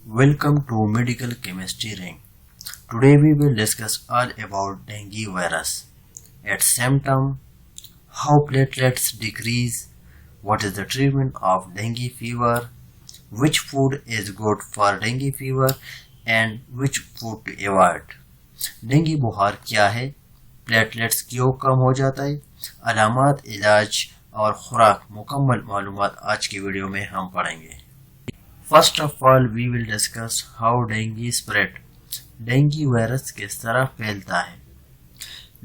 Welcome to Medical Chemistry Ring. Today we will discuss all about dengue virus, its symptoms, how platelets decrease, what is the treatment of dengue fever, which food is good for dengue fever and which food to avoid. Dengue बुखार क्या है, platelets क्यों कम हो जाता है, अलामात, इलाज और खुराक मुकम्मल मालूमात आज की वीडियो में हम पढ़ेंगे. First of all we will discuss how dengue spread. Dengue virus किस तरह फैलता है.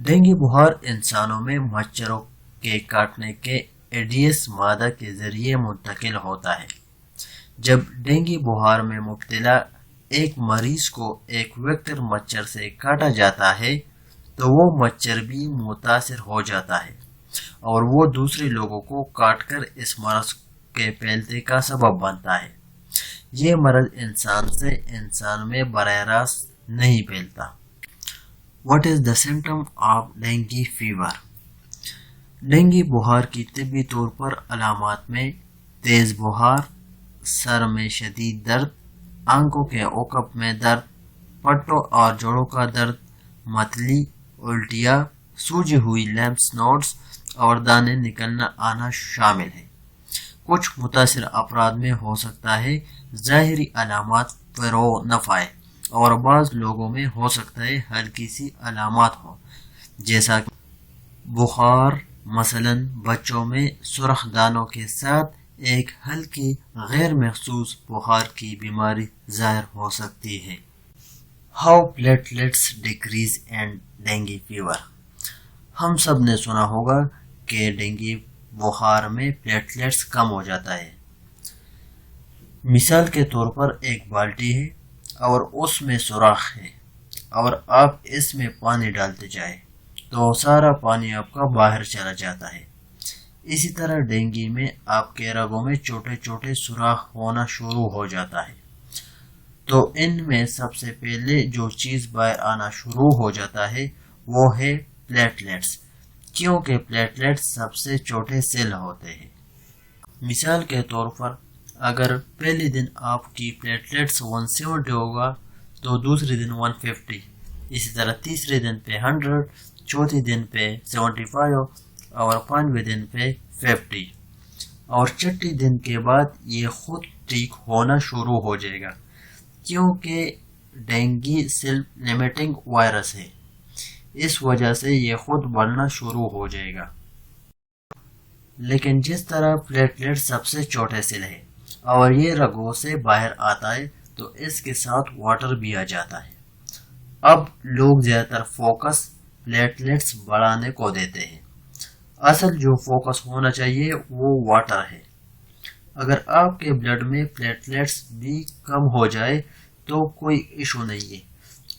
डेंगू बुखार इंसानों में मच्छरों के काटने के एडिस मादा के जरिए मुंतकिल होता है. जब डेंगू बुखार में मुब्तला एक मरीज को एक वेक्टर मच्छर से काटा जाता है तो वो मच्छर भी मुतासिर हो जाता है और वो दूसरे लोगों को काटकर इस मर्ज के फैलने का सबब बनता है. ये मर्ज इंसान से इंसान में बराह रास्त नहीं फैलता. What is the symptom of dengue fever. Dengue बुखार की तिब्बी तौर पर अलामात में तेज बुखार, सर में शदीद दर्द, आंखों के ओकप में दर्द, पट्टों और जोड़ों का दर्द, मतली, उल्टियाँ, सूजी हुई लैम्प्स नोड्स और दाने निकलना आना शामिल है. कुछ मुतासिर अफराद में हो सकता है ज़ाहिरी अलामात फ़रो नफ़ाए और बाज़ लोगों में हो सकता है हल्की सी अलामात हो, जैसा कि बुखार. मसलन बच्चों में सुरख दानों के साथ एक हल्की गैर महसूस बुखार की बीमारी ज़ाहिर हो सकती है. How platelets decrease and dengue fever. हम सब ने सुना होगा कि डेंगू बुखार में प्लेटलेट्स कम हो जाता है. मिसाल के तौर पर एक बाल्टी है और उसमें सुराख है और आप इसमें पानी डालते जाए तो सारा पानी आपका बाहर चला जाता है. इसी तरह डेंगू में आपके रगों में छोटे छोटे सुराख होना शुरू हो जाता है. तो इनमें सबसे पहले जो चीज़ बाहर आना शुरू हो जाता है वो है प्लेटलेट्स, क्योंकि प्लेटलेट्स सबसे छोटे सेल होते हैं. मिसाल के तौर पर अगर पहले दिन आपकी प्लेटलेट्स 170 होगा तो दूसरे दिन 150, इसी तरह तीसरे दिन पे 100, चौथे दिन पे 75 और पांचवें दिन पे 50 और छठे दिन के बाद ये खुद ठीक होना शुरू हो जाएगा, क्योंकि डेंगू सेल्फ लिमिटिंग वायरस है. इस वजह से ये खुद बढ़ना शुरू हो जाएगा. लेकिन जिस तरह प्लेटलेट सबसे छोटे सेल है और ये रगों से बाहर आता है तो इसके साथ वाटर भी आ जाता है. अब लोग ज़्यादातर फोकस प्लेटलेट्स बढ़ाने को देते हैं. असल जो फोकस होना चाहिए वो वाटर है. अगर आपके ब्लड में प्लेटलेट्स भी कम हो जाए तो कोई इशू नहीं है,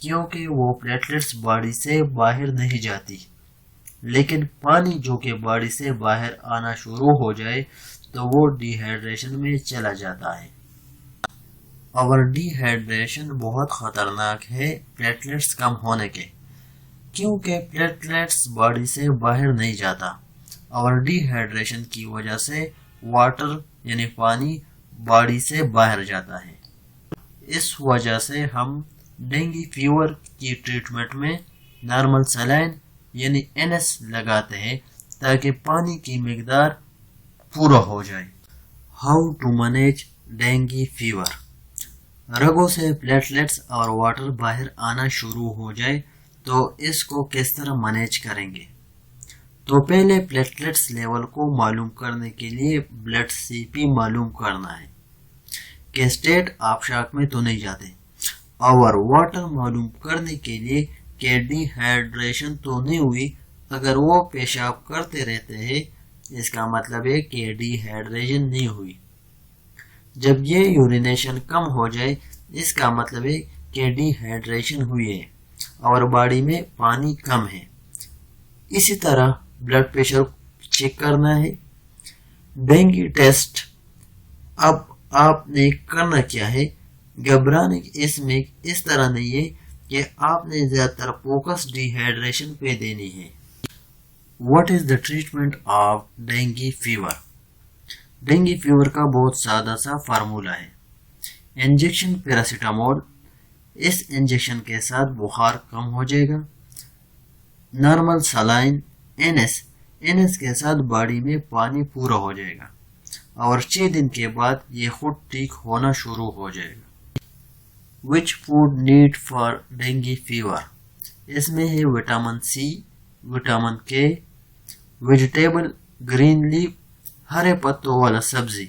क्योंकि वो प्लेटलेट्स बॉडी से बाहर नहीं जाती. लेकिन पानी जो कि बॉडी से बाहर आना शुरू हो जाए तो वो डिहाइड्रेशन में चला जाता है. और डिहाइड्रेशन बहुत ख़तरनाक है प्लेटलेट्स कम होने के, क्योंकि प्लेटलेट्स बॉडी से बाहर नहीं जाता और डिहाइड्रेशन की वजह से वाटर यानी पानी बॉडी से बाहर जाता है. इस वजह से हम डेंगू फीवर की ट्रीटमेंट में नॉर्मल सलाइन यानी NS लगाते हैं ताकि पानी की मिकदार पूरा हो जाए. How to manage dengue fever. रगों से प्लेटलेट्स और वाटर बाहर आना शुरू हो जाए तो इसको किस तरह मैनेज करेंगे. तो पहले प्लेटलेट्स लेवल को मालूम करने के लिए ब्लड CP मालूम करना है कि स्टेट आबशाक में तो नहीं जाते, और वाटर मालूम करने के लिए कि डिहाइड्रेशन तो नहीं हुई. अगर वो पेशाब करते रहते हैं इसका मतलब है कि डिहाइड्रेशन नहीं हुई. जब ये यूरिनेशन कम हो जाए इसका मतलब है कि डिहाइड्रेशन हुई है और बॉडी में पानी कम है. इसी तरह ब्लड प्रेशर चेक करना है. Dengue test. अब आपने करना क्या है, घबराने इसमें इस तरह नहीं है कि आपने ज़्यादातर फोकस डिहाइड्रेशन पे देनी है. What is the treatment of dengue fever. Dengue fever का बहुत सादा सा फार्मूला है. انجیکشن پیراسیٹامول، اس انجیکشن کے ساتھ بخار کم ہو جائے گا۔ نارمل سلائن NS کے ساتھ باڈی میں پانی پورا ہو جائے گا اور 6 دن کے بعد یہ خود ٹھیک ہونا شروع ہو جائے گا۔ Which food need for dengue fever, اس میں ہے vitamin C، vitamin K، vegetable green leaf, ہرے پتوں والا سبزی۔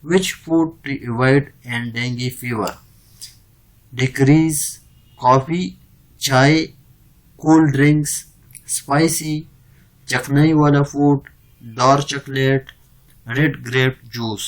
Which food to avoid and dengue fever, decrease coffee, چائے، کول ڈرنکس، اسپائسی، چکنائی والا food, dark chocolate, red grape juice.